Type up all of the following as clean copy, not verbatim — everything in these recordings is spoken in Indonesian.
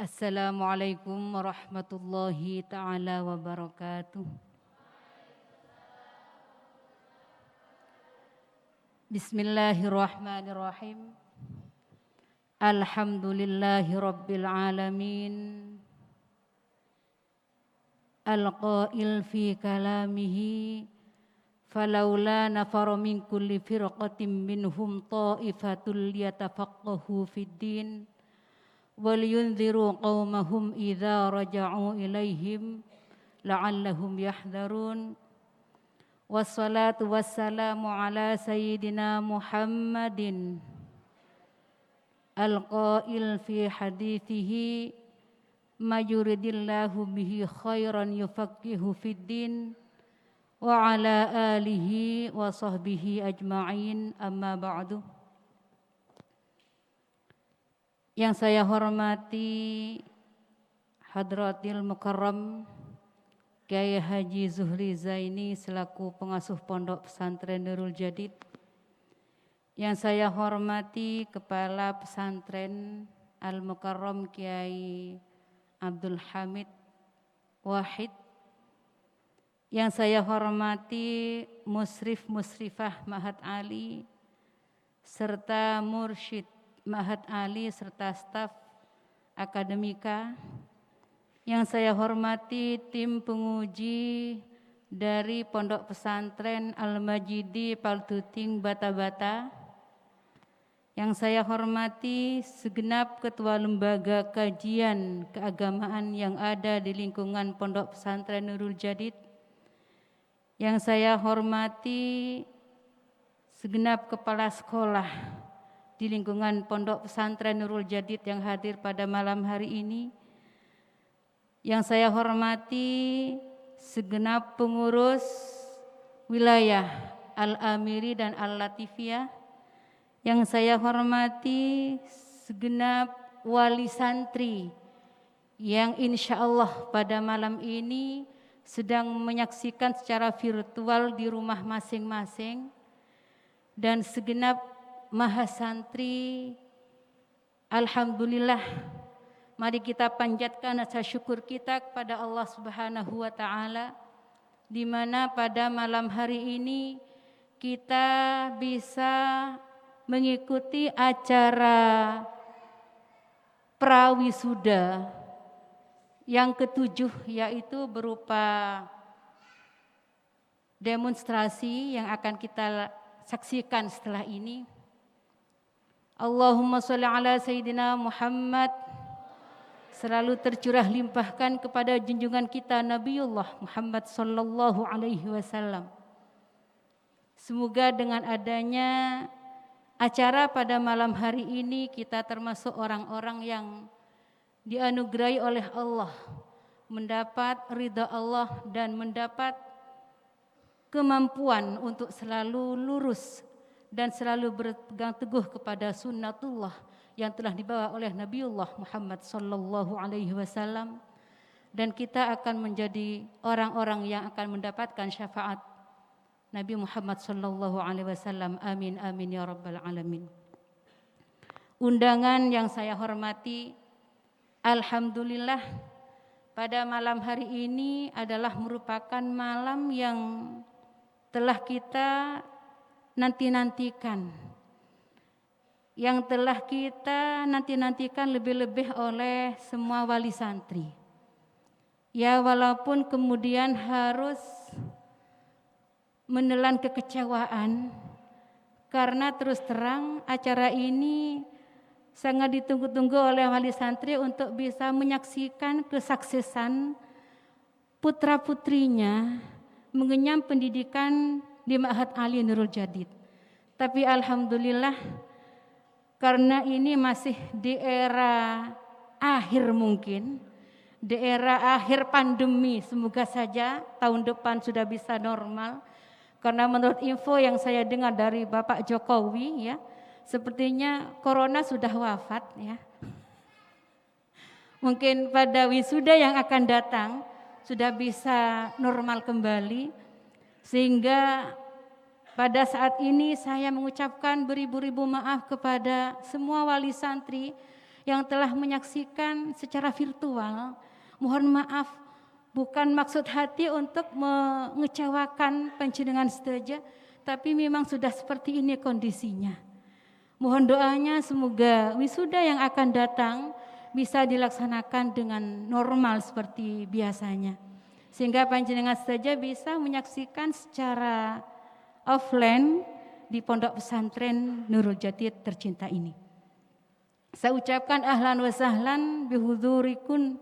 Assalamualaikum warahmatullahi ta'ala wabarakatuh. Bismillahirrahmanirrahim. Alhamdulillahi rabbil alamin. Al-qail fi kalamihi falawla nafara min kulli firqatin minhum ta'ifatul liyatafaqahu fid din وَلْيُنْذِرُوا قَوْمَهُمْ إِذَا رَجَعُوا إِلَيْهِمْ لَعَلَّهُمْ يَحْذَرُونَ وَالصَّلَاةُ وَالسَّلَامُ عَلَى سَيِّدِنَا مُحَمَّدٍ الْقَائِلِ فِي حَدِيثِهِ مَا يُرِدِ اللَّهُ بِهِ خَيْرًا يُفَقِّهُ فِي الدِّينِ وَعَلَى آلِهِ وَصَحْبِهِ أَجْمَعِينَ أَمَّا بَعْدُ. Yang saya hormati Hadratil Mukarram Kiai Haji Zuhri Zaini selaku pengasuh Pondok Pesantren Nurul Jadid. Yang saya hormati Kepala Pesantren Al Mukarram Kiai Abdul Hamid Wahid. Yang saya hormati Musrif Musrifah Mahat Ali serta Mursyid Mahat Ali serta staf akademika. Yang saya hormati tim penguji dari Pondok Pesantren Al-Majidi Paltuting Bata-Bata. Yang saya hormati segenap ketua lembaga kajian keagamaan yang ada di lingkungan Pondok Pesantren Nurul Jadid. Yang saya hormati segenap kepala sekolah di lingkungan Pondok Pesantren Nurul Jadid yang hadir pada malam hari ini. Yang saya hormati segenap pengurus wilayah Al-Amiri dan Al-Latifiyah. Yang saya hormati segenap wali santri yang insya Allah pada malam ini sedang menyaksikan secara virtual di rumah masing-masing. Dan segenap mahasantri, alhamdulillah, mari kita panjatkan rasa syukur kita kepada Allah Subhanahu wa taala di mana pada malam hari ini kita bisa mengikuti acara prawisuda yang ketujuh, yaitu berupa demonstrasi yang akan kita saksikan setelah ini. Allahumma sholli ala Sayyidina Muhammad, selalu tercurah limpahkan kepada junjungan kita Nabiullah Muhammad sallallahu alaihi wasallam. Semoga dengan adanya acara pada malam hari ini kita termasuk orang-orang yang dianugerahi oleh Allah, mendapat ridha Allah dan mendapat kemampuan untuk selalu lurus dan selalu berpegang teguh kepada sunnatullah yang telah dibawa oleh Nabiullah Muhammad sallallahu alaihi wasallam, dan kita akan menjadi orang-orang yang akan mendapatkan syafaat Nabi Muhammad sallallahu alaihi wasallam. Amin amin ya rabbal alamin. Undangan yang saya hormati, alhamdulillah pada malam hari ini adalah merupakan malam yang telah kita nanti-nantikan, yang telah kita nanti-nantikan lebih-lebih oleh semua wali santri. Ya, walaupun kemudian harus menelan kekecewaan karena terus terang acara ini sangat ditunggu-tunggu oleh wali santri untuk bisa menyaksikan kesuksesan putra-putrinya mengenyam pendidikan di Ma'had Ali Nurul Jadid. Tapi alhamdulillah, karena ini masih di era akhir mungkin, di era akhir pandemi, semoga saja tahun depan sudah bisa normal. Karena menurut info yang saya dengar dari Bapak Jokowi, ya, sepertinya corona sudah wafat, ya. Mungkin pada wisuda yang akan datang sudah bisa normal kembali, sehingga pada saat ini saya mengucapkan beribu-ribu maaf kepada semua wali santri yang telah menyaksikan secara virtual. Mohon maaf, bukan maksud hati untuk mengecewakan panjenengan saja, tapi memang sudah seperti ini kondisinya. Mohon doanya semoga wisuda yang akan datang bisa dilaksanakan dengan normal seperti biasanya. Sehingga panjenengan saja bisa menyaksikan secara offline di Pondok Pesantren Nurul Jadid tercinta ini. Saya ucapkan ahlan wa sahlan bihudurikun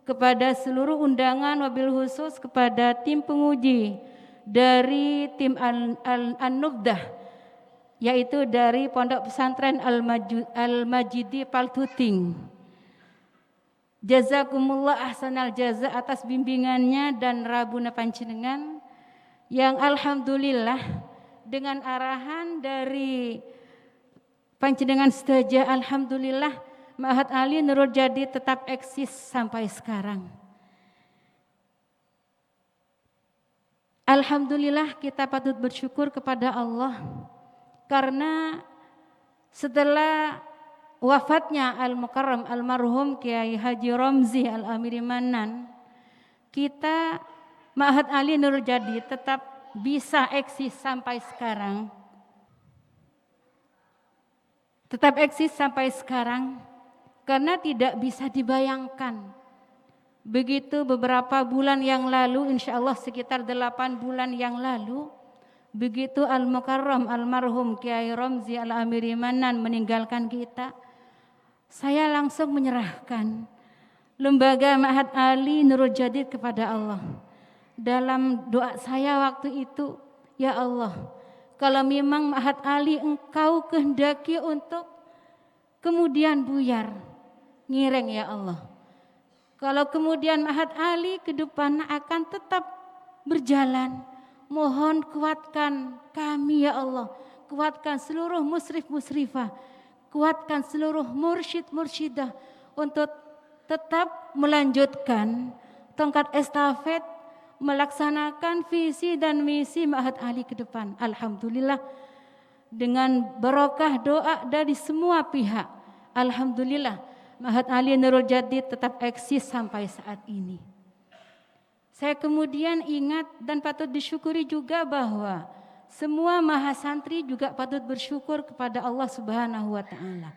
kepada seluruh undangan, wabil khusus kepada tim penguji dari tim An-Nubdah, yaitu dari Pondok Pesantren Al-Majidi Paltuting. Jazakumullah ahsanal jaza atas bimbingannya dan rabuna panjenengan yang alhamdulillah dengan arahan dari panjenengan saja, alhamdulillah Ma'had Ali Nurul Jadid tetap eksis sampai sekarang. Alhamdulillah kita patut bersyukur kepada Allah karena setelah wafatnya Al-Mukarram Almarhum Kiai Haji Romzi Al-Amiri Manan, kita Ma'had Ali Nurul Jadid tetap bisa eksis sampai sekarang. Tetap eksis sampai sekarang karena tidak bisa dibayangkan. Begitu beberapa bulan yang lalu, insya Allah sekitar 8 bulan yang lalu, begitu Al-Mukarram Almarhum Kiai Romzi Al-Amiri Manan meninggalkan kita, saya langsung menyerahkan lembaga Ma'had Ali Nurul Jadid kepada Allah. Dalam doa saya waktu itu, ya Allah, kalau memang Ma'had Ali Engkau kehendaki untuk kemudian buyar, ngireng ya Allah. Kalau kemudian Ma'had Ali ke depan akan tetap berjalan, mohon kuatkan kami ya Allah, kuatkan seluruh musrif-musrifah, kuatkan seluruh mursyid-mursyidah untuk tetap melanjutkan tongkat estafet melaksanakan visi dan misi Ma'had Ali ke depan. Alhamdulillah dengan barokah doa dari semua pihak, alhamdulillah Ma'had Ali Nurul Jadid tetap eksis sampai saat ini. Saya kemudian ingat dan patut disyukuri juga bahwa semua mahasantri juga patut bersyukur kepada Allah Subhanahu wa taala.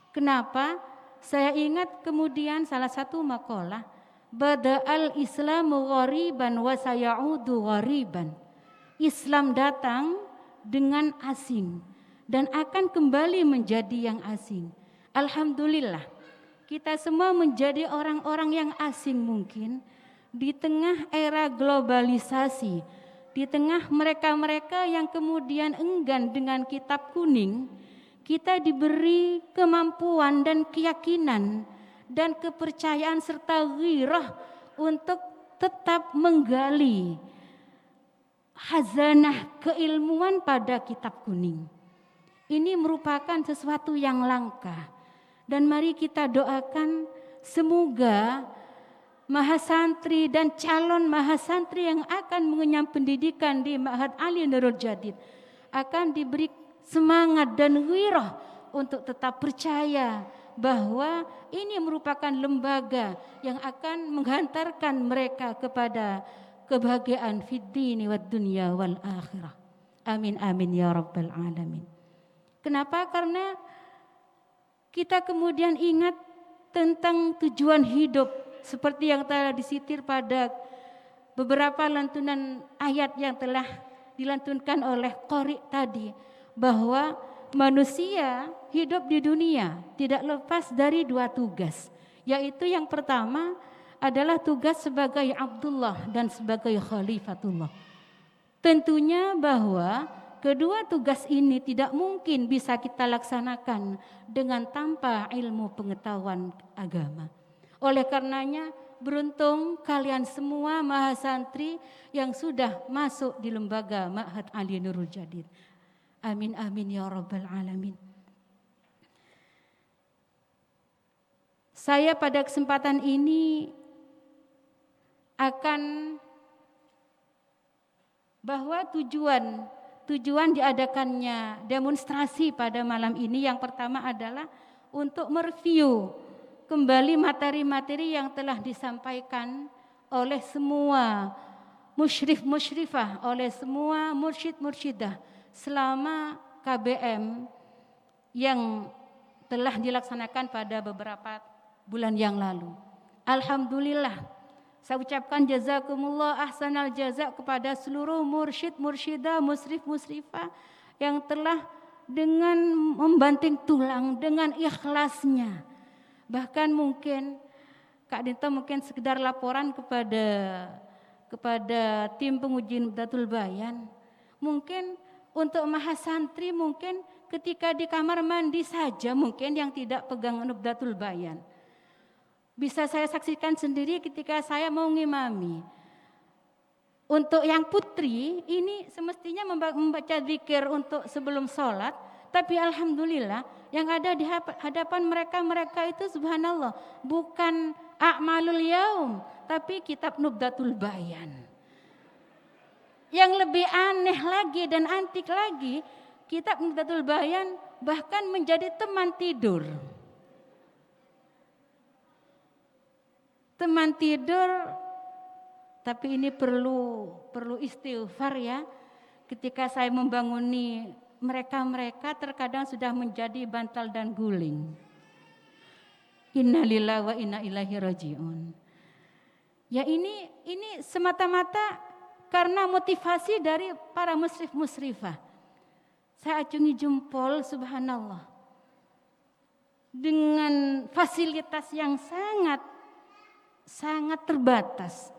Kenapa? Saya ingat kemudian salah satu makalah, Bada'al Islamu ghariban wa sayaudu ghariban. Islam datang dengan asing dan akan kembali menjadi yang asing. Alhamdulillah, kita semua menjadi orang-orang yang asing mungkin di tengah era globalisasi, di tengah mereka-mereka yang kemudian enggan dengan kitab kuning. Kita diberi kemampuan dan keyakinan dan kepercayaan serta ghirah untuk tetap menggali khazanah keilmuan pada kitab kuning. Ini merupakan sesuatu yang langka, dan mari kita doakan semoga mahasantri dan calon mahasantri yang akan mengenyam pendidikan di Ma'had Ali Nurul Jadid akan diberi semangat dan ghirah untuk tetap percaya bahwa ini merupakan lembaga yang akan menghantarkan mereka kepada kebahagiaan fid dini wad dunya wal akhirah. Amin amin ya rabbal alamin. Kenapa? Karena kita kemudian ingat tentang tujuan hidup seperti yang telah disitir pada beberapa lantunan ayat yang telah dilantunkan oleh qari tadi, bahwa manusia hidup di dunia tidak lepas dari 2 tugas, yaitu yang pertama adalah tugas sebagai Abdullah dan sebagai Khalifatullah. Tentunya bahwa kedua tugas ini tidak mungkin bisa kita laksanakan dengan tanpa ilmu pengetahuan agama. Oleh karenanya beruntung kalian semua mahasantri yang sudah masuk di lembaga Ma'had Ali Nurul Jadid. Amin amin ya rabbal alamin. Saya pada kesempatan ini akan bahwa tujuan diadakannya demonstrasi pada malam ini yang pertama adalah untuk mereview kembali materi-materi yang telah disampaikan oleh semua musyrif-musyrifah, oleh semua mursyid-mursyidah selama KBM yang telah dilaksanakan pada beberapa bulan yang lalu. Alhamdulillah, saya ucapkan jazakumullah ahsanal jazak kepada seluruh mursyid, mursyidah, musrif, musrifah yang telah dengan membanting tulang, dengan ikhlasnya. Bahkan mungkin Kak Dinto mungkin sekedar laporan kepada tim penguji Nubdatul Bayan. Mungkin untuk mahasantri mungkin ketika di kamar mandi saja mungkin yang tidak pegang Nubdatul Bayan. Bisa saya saksikan sendiri ketika saya mau ngimami. Untuk yang putri ini semestinya membaca zikir untuk sebelum sholat. Tapi alhamdulillah yang ada di hadapan mereka itu subhanallah bukan a'malul yaum, tapi kitab Nubdatul Bayan. Yang lebih aneh lagi dan antik lagi, kitab Nubdatul Bayan bahkan menjadi teman tidur. Teman tidur, tapi ini perlu istighfar ya. Ketika saya membanguni mereka terkadang sudah menjadi bantal dan guling. Innalillahi wa inna ilaihi rajiun. Ya ini semata-mata karena motivasi dari para musrif-musrifah. Saya acungi jempol subhanallah. Dengan fasilitas yang sangat terbatas.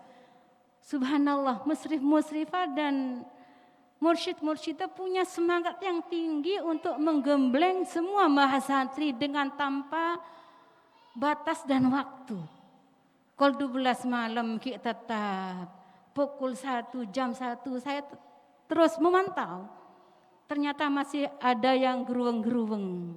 Subhanallah, musrif-musrifah dan mursyid-mursyidah punya semangat yang tinggi untuk menggembleng semua mahasantri dengan tanpa batas dan waktu. Kol 12 malam kita tetap pukul 1 jam 1 saya terus memantau. Ternyata masih ada yang geruweng-geruweng.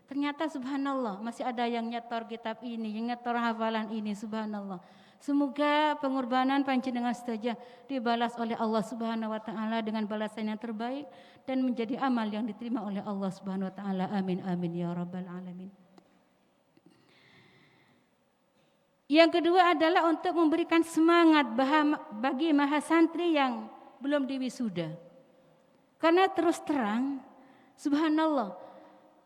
Ternyata subhanallah masih ada yang nyetor kitab ini, yang nyetor hafalan ini subhanallah. Semoga pengorbanan panjenengan saja dibalas oleh Allah Subhanahu wa taala dengan balasan yang terbaik dan menjadi amal yang diterima oleh Allah Subhanahu wa taala. Amin amin ya rabbal alamin. Yang kedua adalah untuk memberikan semangat bagi mahasantri yang belum diwisuda. Karena terus terang subhanallah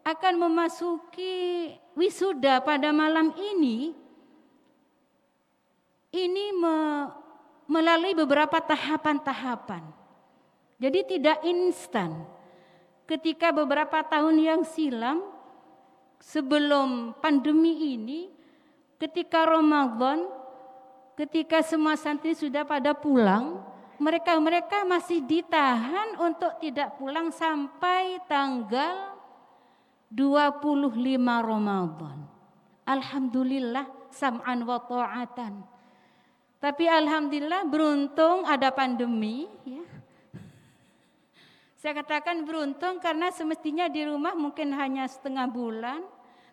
akan memasuki wisuda pada malam ini melalui beberapa tahapan-tahapan. Jadi tidak instan. Ketika beberapa tahun yang silam sebelum pandemi ini, ketika Ramadan, ketika semua santri sudah pada pulang, mereka masih ditahan untuk tidak pulang sampai tanggal 25 Ramadan. Alhamdulillah sam'an wa ta'atan. Tapi alhamdulillah beruntung ada pandemi ya. Saya katakan beruntung karena semestinya di rumah mungkin hanya setengah bulan,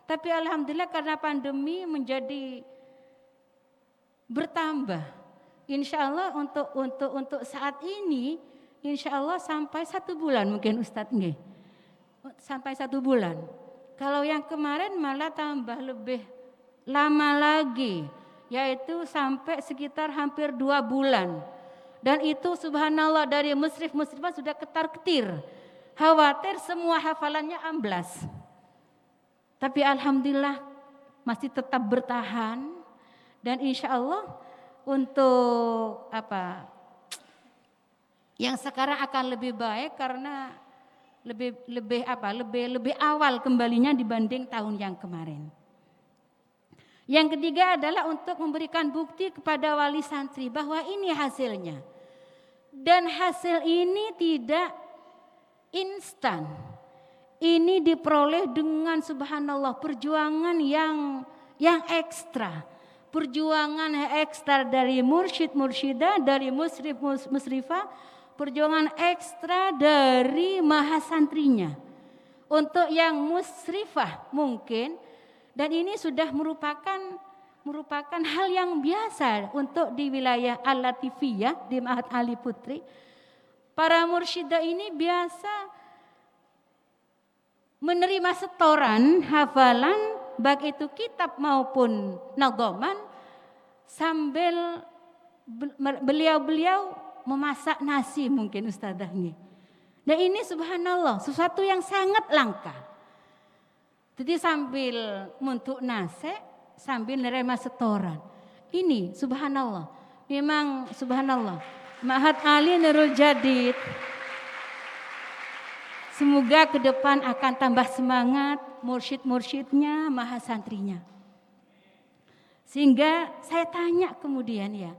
tapi alhamdulillah karena pandemi menjadi bertambah. Insya Allah untuk saat ini insya Allah sampai 1 bulan mungkin Ustadz nggih. Sampai 1 bulan. Kalau yang kemarin malah tambah lebih lama lagi, yaitu sampai sekitar hampir 2 bulan. Dan itu subhanallah dari musrif-musrifah sudah ketar-ketir. Khawatir semua hafalannya amblas. Tapi alhamdulillah masih tetap bertahan. Dan insya Allah untuk yang sekarang akan lebih baik karena lebih awal kembalinya dibanding tahun yang kemarin. Yang ketiga adalah untuk memberikan bukti kepada wali santri bahwa ini hasilnya. Dan hasil ini tidak instan. Ini diperoleh dengan subhanallah perjuangan yang ekstra. Perjuangan ekstra dari mursyid mursyidah, dari musrif musrifah, perjuangan ekstra dari mahasantrinya. Untuk yang musrifah mungkin, dan ini sudah merupakan hal yang biasa untuk di wilayah Al-Latifiyah di Ma'had Ali Putri. Para mursyidah ini biasa menerima setoran hafalan baik itu kitab maupun nadhaman, sambil beliau-beliau memasak nasi mungkin ustadzahnya. Dan ini subhanallah sesuatu yang sangat langka. Jadi sambil muntuk nasi, sambil nerima setoran. Ini subhanallah, memang subhanallah. Ma'had Ali Nurul Jadid semoga ke depan akan tambah semangat mursyid-mursyidnya, mahasantrinya. Sehingga saya tanya kemudian ya,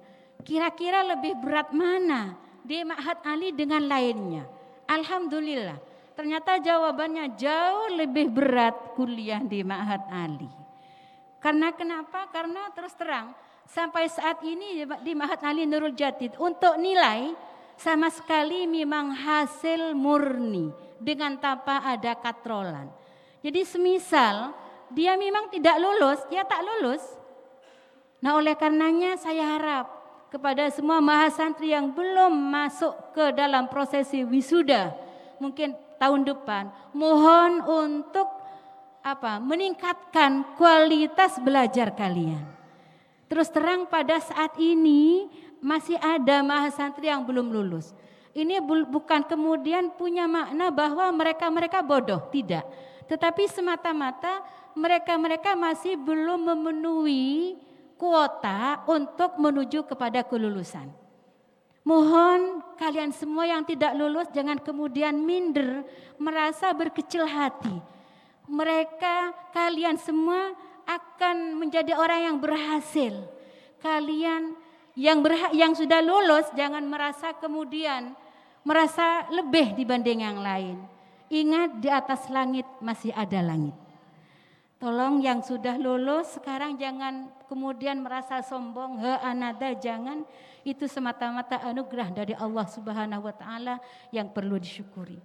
kira-kira lebih berat mana di Ma'had Ali dengan lainnya? Alhamdulillah, ternyata jawabannya jauh lebih berat kuliah di Ma'had Ali. Karena kenapa? Karena terus terang sampai saat ini di Ma'had Ali Nurul Jadid untuk nilai sama sekali memang hasil murni dengan tanpa ada katrolan. Jadi semisal dia memang tidak lulus, dia tak lulus. Nah oleh karenanya saya harap kepada semua mahasantri yang belum masuk ke dalam prosesi wisuda mungkin tahun depan, mohon untuk meningkatkan kualitas belajar kalian. Terus terang pada saat ini masih ada mahasantri yang belum lulus. Ini bukan kemudian punya makna bahwa mereka bodoh, tidak. Tetapi semata-mata mereka masih belum memenuhi kuota untuk menuju kepada kelulusan. Mohon kalian semua yang tidak lulus jangan kemudian minder, merasa berkecil hati. Kalian semua akan menjadi orang yang berhasil. Kalian yang sudah lulus jangan merasa kemudian merasa lebih dibanding yang lain. Ingat di atas langit masih ada langit. Tolong yang sudah lulus sekarang jangan kemudian merasa sombong, anada, jangan. Itu semata-mata anugerah dari Allah Subhanahu wa taala yang perlu disyukuri.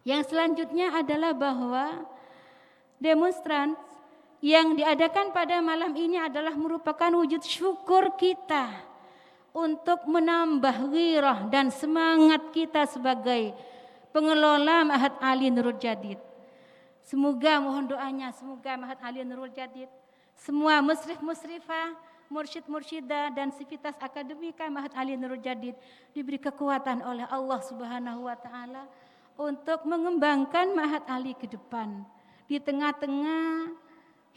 Yang selanjutnya adalah bahwa demonstran yang diadakan pada malam ini adalah merupakan wujud syukur kita untuk menambah ghirah dan semangat kita sebagai pengelola Ma'had Ali Nurul Jadid. Semoga mohon doanya, semoga Ma'had Ali Nurul Jadid, semua musrif-musrifah, mursyid-mursyidah dan sivitas akademika Ma'had Ali Nurul Jadid diberi kekuatan oleh Allah Subhanahu wa taala untuk mengembangkan Ma'had Ali ke depan di tengah-tengah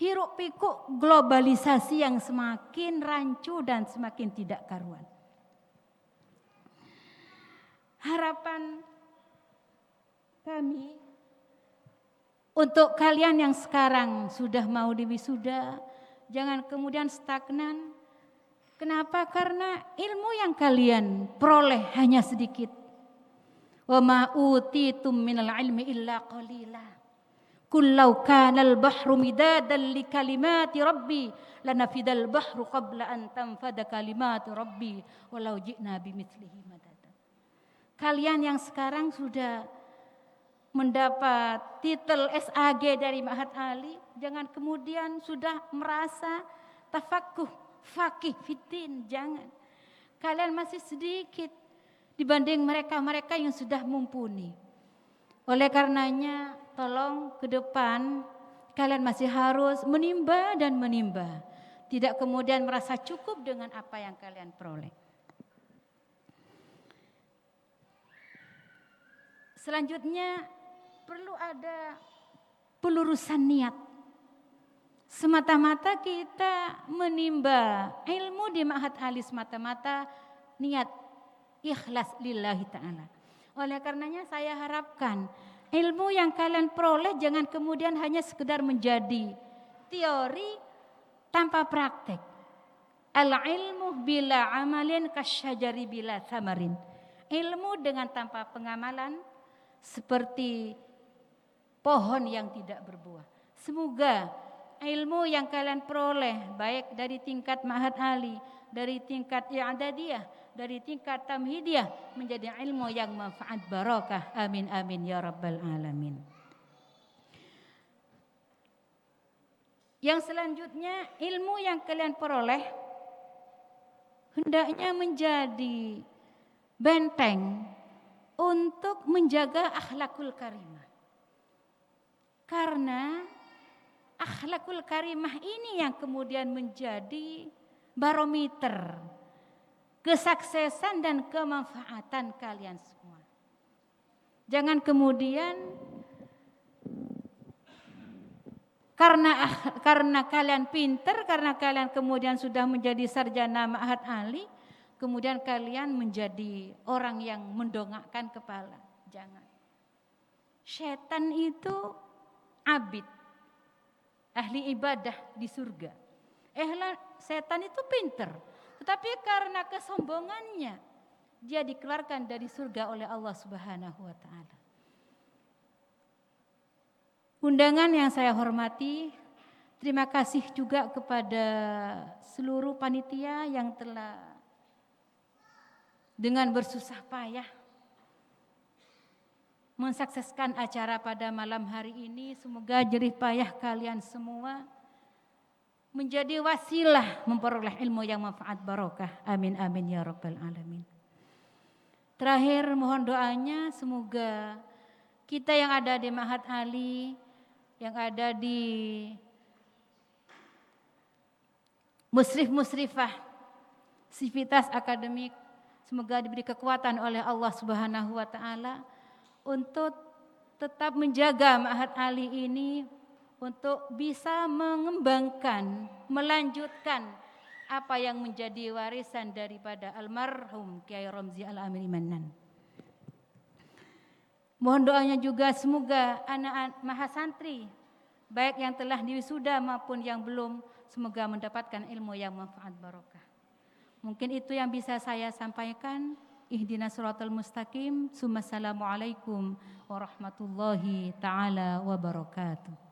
hiruk pikuk globalisasi yang semakin rancu dan semakin tidak karuan. Harapan kami untuk kalian yang sekarang sudah mau diwisuda, jangan kemudian stagnan. Kenapa? Karena ilmu yang kalian peroleh hanya sedikit. Wa ma utitum minal ilmi illa qalila. Qul law kana al-bahru midadan li kalimati rabbi lanafidal bahru qabla an tanfada kalimatu rabbi walau ji'na bimithlihi madada. Kalian yang sekarang sudah mendapat titel SAG dari Ma'had Ali, jangan kemudian sudah merasa tafakuh, faqih fitin, jangan. Kalian masih sedikit dibanding mereka-mereka yang sudah mumpuni. Oleh karenanya, tolong ke depan kalian masih harus menimba dan menimba. Tidak kemudian merasa cukup dengan apa yang kalian peroleh. Selanjutnya perlu ada pelurusan niat. Semata-mata kita menimba ilmu di Ma'had Ali semata-mata niat ikhlas lillahi ta'ala. Oleh karenanya saya harapkan ilmu yang kalian peroleh jangan kemudian hanya sekedar menjadi teori tanpa praktek. Al-ilmu bila amalin kasyajari bila thamarin. Ilmu dengan tanpa pengamalan seperti pohon yang tidak berbuah. Semoga ilmu yang kalian peroleh baik dari tingkat Ma'had Ali, dari tingkat i'dadiyah, dari tingkat tamhidiyah menjadi ilmu yang manfaat barakah. Amin amin ya rabbal alamin. Yang selanjutnya ilmu yang kalian peroleh hendaknya menjadi benteng untuk menjaga akhlakul karimah. Karena akhlakul karimah ini yang kemudian menjadi barometer kesuksesan dan kemanfaatan kalian semua. Jangan kemudian karena kalian pinter, karena kalian kemudian sudah menjadi sarjana Ma'had Ali, kemudian kalian menjadi orang yang mendongakkan kepala. Jangan. Setan itu abid, ahli ibadah di surga. Setan itu pinter, tetapi karena kesombongannya dia dikeluarkan dari surga oleh Allah Subhanahu wa taala. Undangan yang saya hormati, terima kasih juga kepada seluruh panitia yang telah dengan bersusah payah mensukseskan acara pada malam hari ini. Semoga jerih payah kalian semua menjadi wasilah memperoleh ilmu yang manfaat barokah. Amin amin ya rabbal alamin. Terakhir mohon doanya semoga kita yang ada di Ma'had Ali, yang ada di musrif-musrifah sivitas akademik, semoga diberi kekuatan oleh Allah Subhanahu wa taala untuk tetap menjaga Ma'had Ali ini untuk bisa mengembangkan, melanjutkan apa yang menjadi warisan daripada almarhum Kiai Romzi Al-Amiri Manan. Mohon doanya juga semoga anak-anak mahasantri baik yang telah diwisuda maupun yang belum, semoga mendapatkan ilmu yang manfaat barokah. Mungkin itu yang bisa saya sampaikan. Ihdinas siratal mustaqim. Assalamualaikum warahmatullahi taala wabarakatuh.